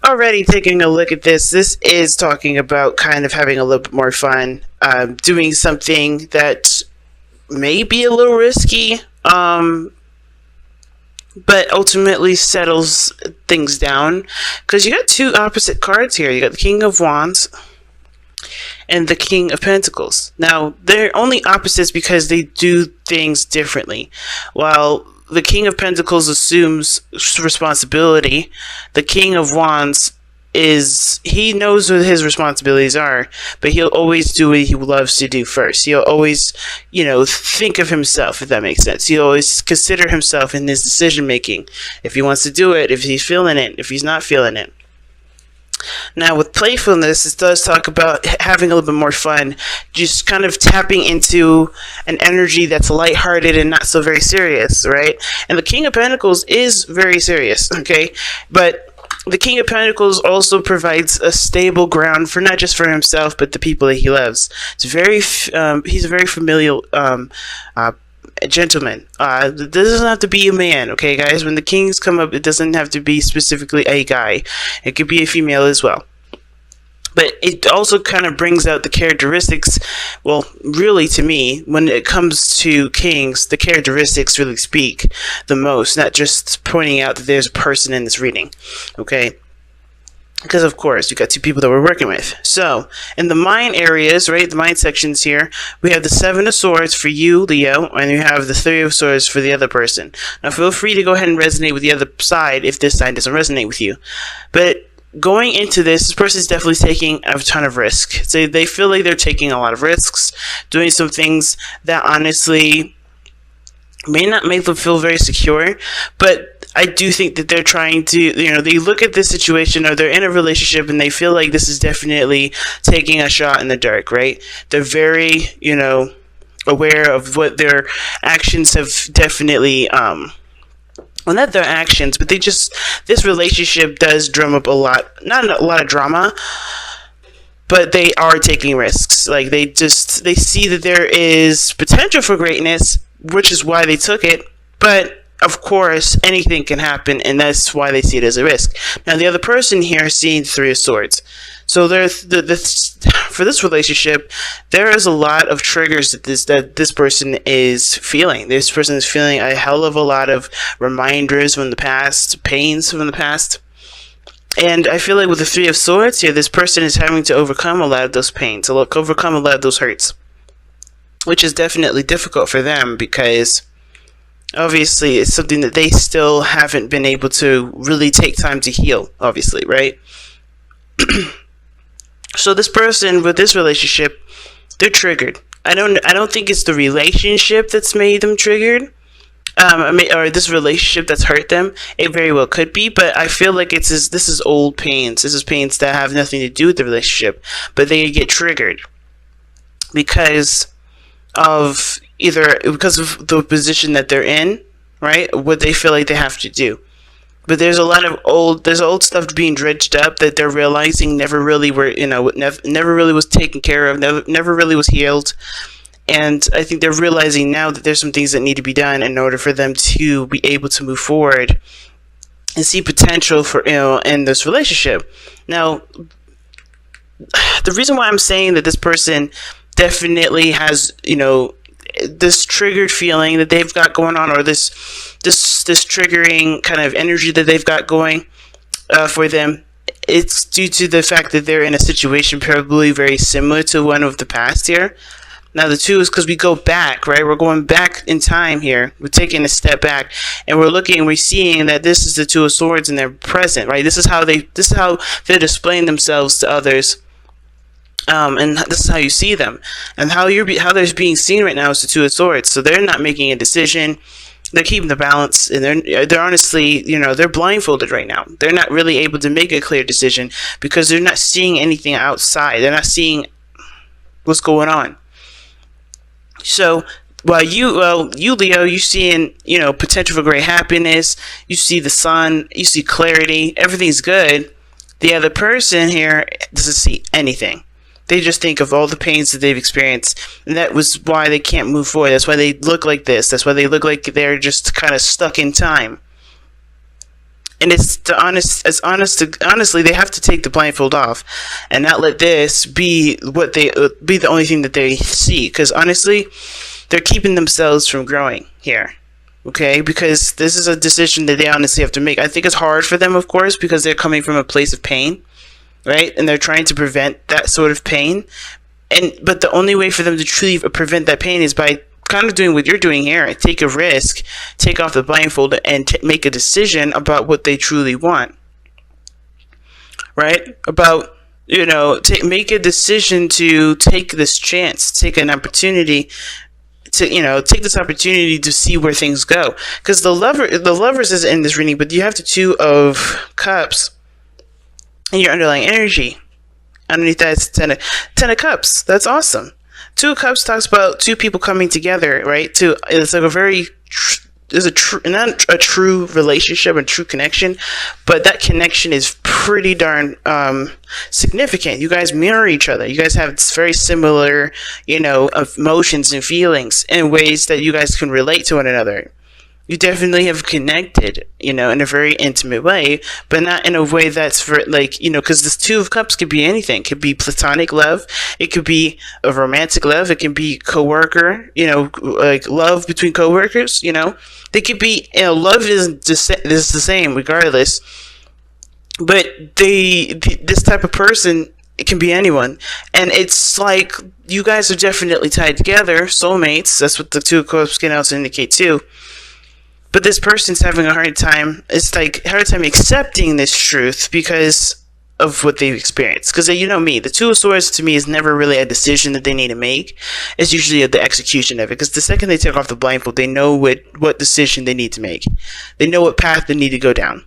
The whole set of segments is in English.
already taking a look at this, this is talking about kind of having a little bit more fun, doing something that may be a little risky, but ultimately settles things down. Because you got two opposite cards here. You got the King of Wands and the King of Pentacles. Now, they're only opposites because they do things differently. While the King of Pentacles assumes responsibility, the King of Wands he knows what his responsibilities are, but he'll always do what he loves to do first. He'll always, think of himself, if that makes sense. He'll always consider himself in his decision making. If he wants to do it, if he's feeling it, if he's not feeling it. Now, with playfulness, it does talk about having a little bit more fun, just kind of tapping into an energy that's lighthearted and not so very serious, right? And the King of Pentacles is very serious, okay? But the King of Pentacles also provides a stable ground for not just for himself, but the people that he loves. He's a very familial gentleman. It doesn't have to be a man, okay, guys? When the kings come up, it doesn't have to be specifically a guy. It could be a female as well. But it also kind of brings out the characteristics. Well, really, to me, when it comes to kings, the characteristics really speak the most, not just pointing out that there's a person in this reading, okay? Because, of course, you got two people that we're working with. So, in the mind areas, right, the mind sections here, we have the Seven of Swords for you, Leo, and you have the Three of Swords for the other person. Now, feel free to go ahead and resonate with the other side if this side doesn't resonate with you. But going into this person is definitely taking a ton of risk. So they feel like they're taking a lot of risks, doing some things that honestly may not make them feel very secure, but I do think that they're trying to, they look at this situation, or they're in a relationship and they feel like this is definitely taking a shot in the dark, right? They're very, aware of what their actions have definitely, well, not their actions, but this relationship does drum up a lot, not a lot of drama, but they are taking risks. Like, they see that there is potential for greatness, which is why they took it, but of course, anything can happen, and that's why they see it as a risk. Now, the other person here is seeing the Three of Swords. So there's for this relationship, there is a lot of triggers that this person is feeling. This person is feeling a hell of a lot of reminders from the past, pains from the past. And I feel like with the Three of Swords here, this person is having to overcome a lot of those pains, overcome a lot of those hurts, which is definitely difficult for them because obviously it's something that they still haven't been able to really take time to heal, obviously, right? So this person with this relationship, they're triggered. I don't think it's the relationship that's made them triggered, or this relationship that's hurt them. It very well could be, but I feel like this is old pains. This is pains that have nothing to do with the relationship, but they get triggered because of the position that they're in, right? What they feel like they have to do. But there's old stuff being dredged up that they're realizing never really was taken care of, never really was healed. And I think they're realizing now that there's some things that need to be done in order for them to be able to move forward and see potential for, in this relationship. Now, the reason why I'm saying that this person definitely has, this triggered feeling that they've got going on, or this triggering kind of energy that they've got going for them, it's due to the fact that they're in a situation probably very similar to one of the past here. Now, the two is because we go back, right? We're going back in time here. We're taking a step back, and we're seeing that this is the Two of Swords, and they're present, right? This is how they're displaying themselves to others. And this is how you see them, and how they're being seen right now is the Two of Swords. So they're not making a decision; they're keeping the balance, and they're honestly, they're blindfolded right now. They're not really able to make a clear decision because they're not seeing anything outside. They're not seeing what's going on. So while you Leo, you're seeing potential for great happiness. You see the sun. You see clarity. Everything's good. The other person here doesn't see anything. They just think of all the pains that they've experienced, and that was why they can't move forward. That's why they look like this. That's why they look like they're just kind of stuck in time. And it's honestly, they have to take the blindfold off and not let this be what they be the only thing that they see, because honestly, they're keeping themselves from growing here. Okay, because this is a decision that they honestly have to make. I think it's hard for them, of course, because they're coming from a place of pain, right? And they're trying to prevent that sort of pain. But the only way for them to truly prevent that pain is by kind of doing what you're doing here. Take a risk, take off the blindfold, and make a decision about what they truly want. Right? About, make a decision to take this chance, take an opportunity to, take this opportunity to see where things go. Because the lovers is in this reading, but you have the Two of Cups and your underlying energy. Underneath that, it's ten of Cups. That's awesome. Two of Cups talks about two people coming together, right? It's like not a true relationship, a true connection, but that connection is pretty darn significant. You guys mirror each other. You guys have very similar, emotions and feelings in ways that you guys can relate to one another. You definitely have connected, in a very intimate way, but not in a way that's for because this Two of Cups could be anything. It could be platonic love. It could be a romantic love. It can be coworker, like love between coworkers, They could be, love is the same regardless. But this type of person, it can be anyone. And it's like you guys are definitely tied together, soulmates. That's what the Two of Cups can also indicate too. But this person's having a hard time. It's like a hard time accepting this truth because of what they've experienced. Because me, the Two of Swords to me is never really a decision that they need to make. It's usually the execution of it. Because the second they take off the blindfold, they know what decision they need to make. They know what path they need to go down.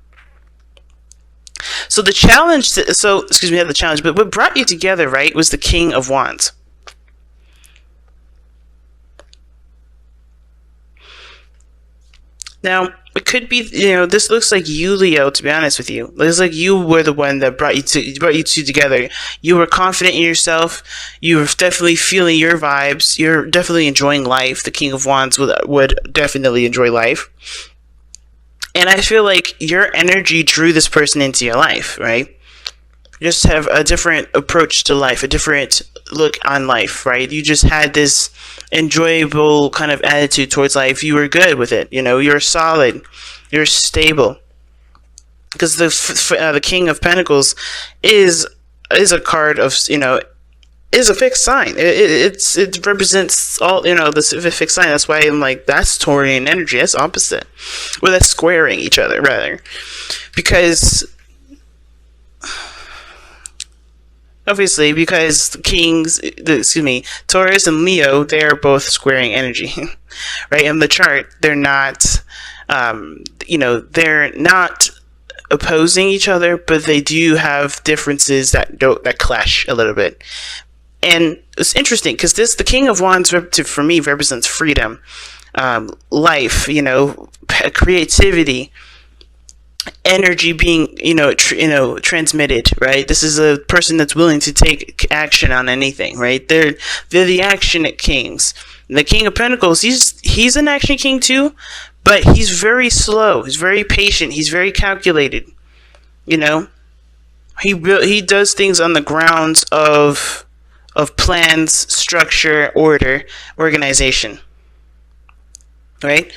So the challenge, not the challenge, but what brought you together, right, was the King of Wands. Now, it could be, this looks like you, Leo, to be honest with you. It looks like you were the one that brought you two together. You were confident in yourself. You were definitely feeling your vibes. You're definitely enjoying life. The King of Wands would definitely enjoy life. And I feel like your energy drew this person into your life, right? You just have a different approach to life, a different look on life, right? You just had this enjoyable kind of attitude towards life. You were good with it, you're solid, you're stable. Because the King of Pentacles is a card of, is a fixed sign. It represents all, the fixed sign. That's why I'm like, that's Taurian energy. That's opposite. Well, that's squaring each other, rather. Because obviously, because Taurus and Leo, they're both squaring energy, right? In the chart, they're not, they're not opposing each other, but they do have differences that clash a little bit. And it's interesting because the King of Wands, for me, represents freedom, life, creativity, energy being transmitted, right? This is a person that's willing to take action on anything, right? They're the action kings. The King of Pentacles, he's an action king too, but he's very slow, he's very patient, he's very calculated. He does things on the grounds of plans, structure, order, organization, right?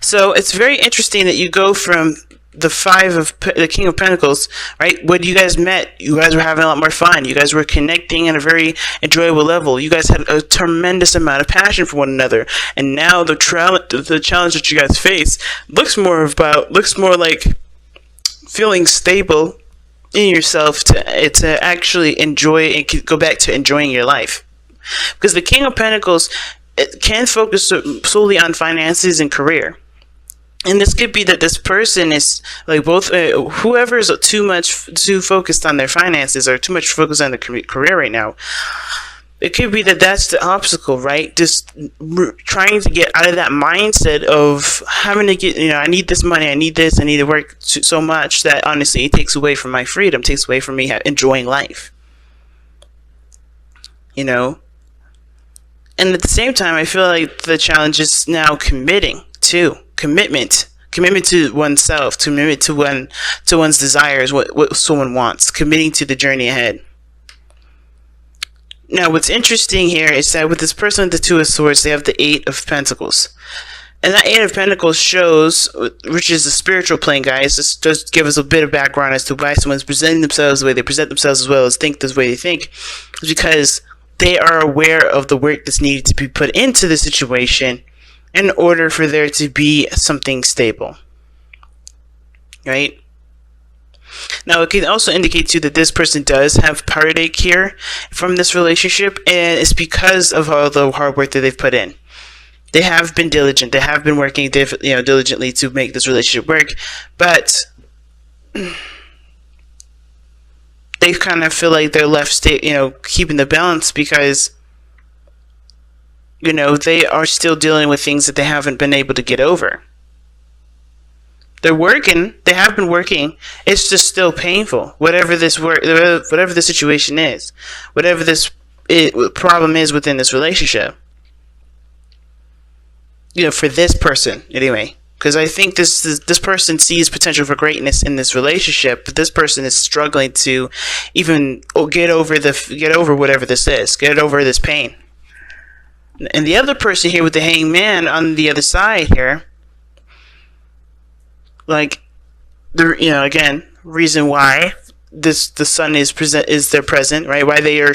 So it's very interesting that you go from the King of Pentacles, right? When you guys met, you guys were having a lot more fun. You guys were connecting at a very enjoyable level. You guys had a tremendous amount of passion for one another. And now the challenge that you guys face looks more like feeling stable in yourself to actually enjoy and go back to enjoying your life. Because the King of Pentacles can focus solely on finances and career. And this could be that this person is like both, whoever is too focused on their finances or too much focused on their career right now. It could be that that's the obstacle, right? Just trying to get out of that mindset of having to get, I need this money, I need this, I need to work so much that honestly it takes away from my freedom, takes away from me enjoying life. And at the same time, I feel like the challenge is now commitment commitment to oneself, commitment to one's desires, what someone wants, committing to the journey ahead. Now, what's interesting here is that with this person with the Two of Swords, they have the Eight of Pentacles. And that Eight of Pentacles shows, which is the spiritual plane, guys. This does give us a bit of background as to why someone's presenting themselves the way they present themselves, as well as think the way they think. It's because they are aware of the work that's needed to be put into the situation in order for there to be something stable. Right? Now, it can also indicate too that this person does have heartache here from this relationship, and it's because of all the hard work that they've put in. They have been diligent. They have been working diligently to make this relationship work, but they kind of feel like they're left keeping the balance because they are still dealing with things that they haven't been able to get over. They're working. They have been working. It's just still painful. Whatever the situation is, whatever this problem is within this relationship. For this person anyway, because I think this person sees potential for greatness in this relationship, but this person is struggling to even get over whatever this is, get over this pain. And the other person here with the Hanged Man on the other side here. Like, again, reason why the sun is they're present, right? Why they are,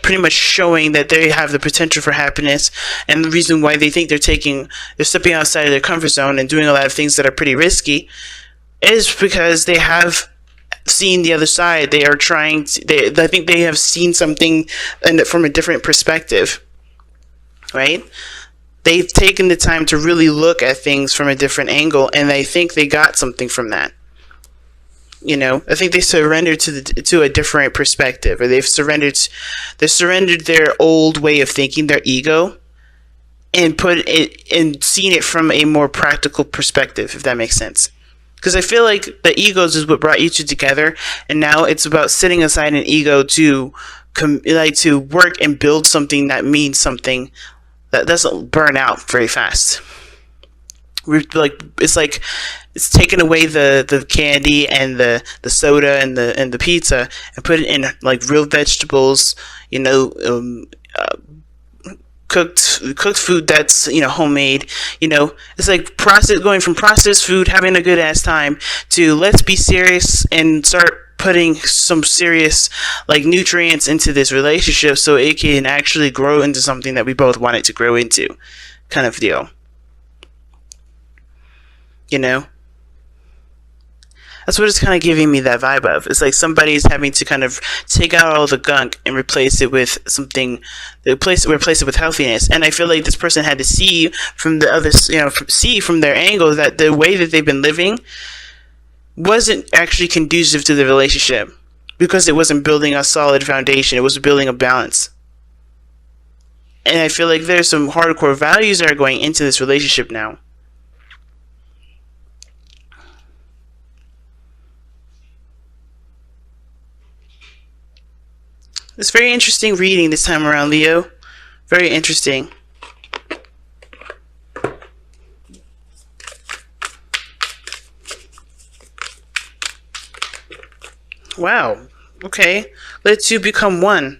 pretty much showing that they have the potential for happiness, and the reason why they think they're stepping outside of their comfort zone and doing a lot of things that are pretty risky, is because they have seen the other side. They are trying to. I think they have seen something from a different perspective, right? They've taken the time to really look at things from a different angle, and I think they got something from that. I think they surrendered to a different perspective, or they've surrendered their old way of thinking, their ego, and seen it from a more practical perspective, if that makes sense. Because I feel like the egos is what brought you two together, and now it's about setting aside an ego to work and build something that means something that doesn't burn out very fast. It's taking away the candy and the soda and the pizza and put it in like real vegetables, cooked food that's homemade. It's like going from processed food, having a good ass time, to let's be serious and start putting some serious nutrients into this relationship so it can actually grow into something that we both want it to grow into, kind of deal. That's what it's kind of giving me that vibe of. It's like somebody's having to kind of take out all the gunk and replace it with something, replace it with healthiness. And I feel like this person had to see from the others, see from their angle that the way that they've been living wasn't actually conducive to the relationship, because it wasn't building a solid foundation. It was building a balance. And I feel like there's some hardcore values that are going into this relationship now. It's very interesting reading this time around, Leo. Very interesting. Wow. Okay. Let two become one.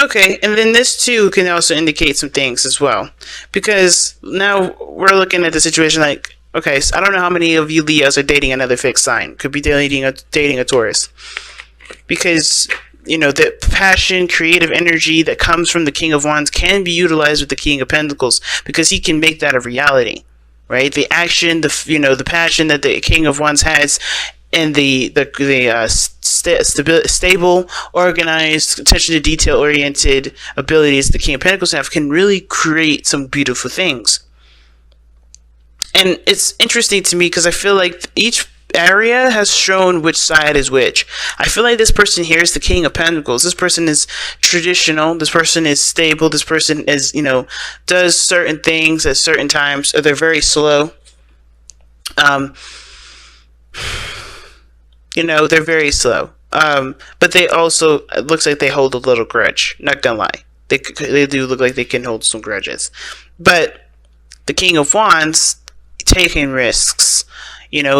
Okay, and then this too can also indicate some things as well. Because now we're looking at the situation like, okay, so I don't know how many of you Leos are dating another fixed sign. Could be dating a Taurus. Because the passion, creative energy that comes from the King of Wands can be utilized with the King of Pentacles, because he can make that a reality, right? The action, the passion that the King of Wands has, and the stable, organized, attention to detail oriented abilities the King of Pentacles have can really create some beautiful things. And it's interesting to me because I feel like each area has shown which side is which. I feel like this person here is the King of Pentacles. This person is traditional. This person is stable. This person is, does certain things at certain times. Or they're very slow. They're very slow. But they also, it looks like they hold a little grudge. Not gonna lie. They do look like they can hold some grudges. But the King of Wands taking risks,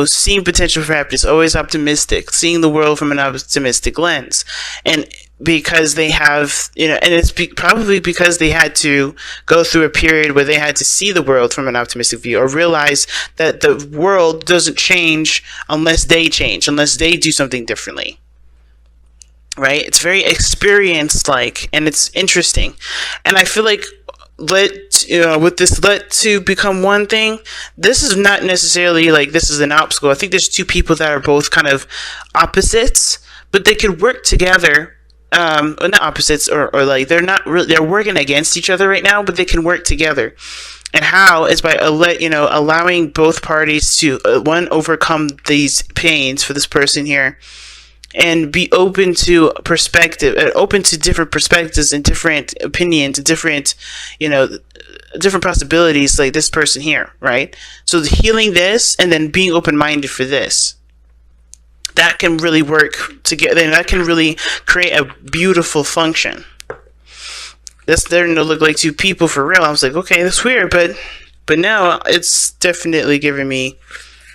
seeing potential for happiness, always optimistic, seeing the world from an optimistic lens. And because they have, and it's probably because they had to go through a period where they had to see the world from an optimistic view, or realize that the world doesn't change unless they change, unless they do something differently. Right? It's very experience-like, and it's interesting. And I feel like with this let two become one thing, this is not necessarily like this is an obstacle. I think there's two people that are both kind of opposites, but they could work together. Or not opposites, or like they're not really, they're working against each other right now, but they can work together. And how is by allowing both parties to one, overcome these pains for this person here, and be open to perspective, open to different perspectives and different opinions, different different possibilities, like this person here, right? So healing this and then being open-minded for this, that can really work together, and that can really create a beautiful function. They're starting to look like two people for real. I was like, okay, that's weird, but now it's definitely giving me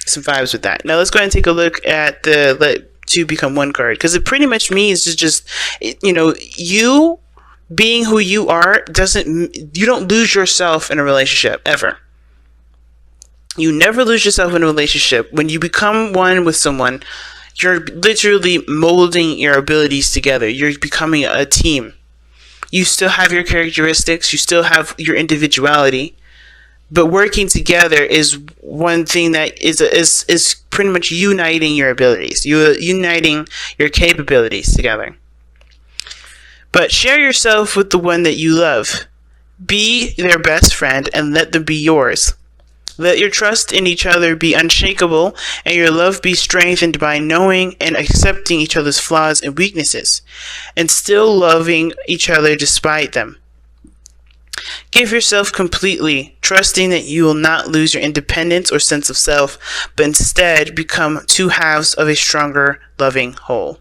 some vibes with that. Now let's go ahead and take a look at the let two become one card, because it pretty much means just you being who you are you don't lose yourself in a relationship ever. You never lose yourself in a relationship. When you become one with someone, you're literally molding your abilities together. You're becoming a team. You still have your characteristics. You still have your individuality. But working together is one thing that is pretty much uniting your abilities. Uniting your capabilities together. But share yourself with the one that you love. Be their best friend and let them be yours. Let your trust in each other be unshakable, and your love be strengthened by knowing and accepting each other's flaws and weaknesses, and still loving each other despite them. Give yourself completely, trusting that you will not lose your independence or sense of self, but instead become two halves of a stronger, loving whole.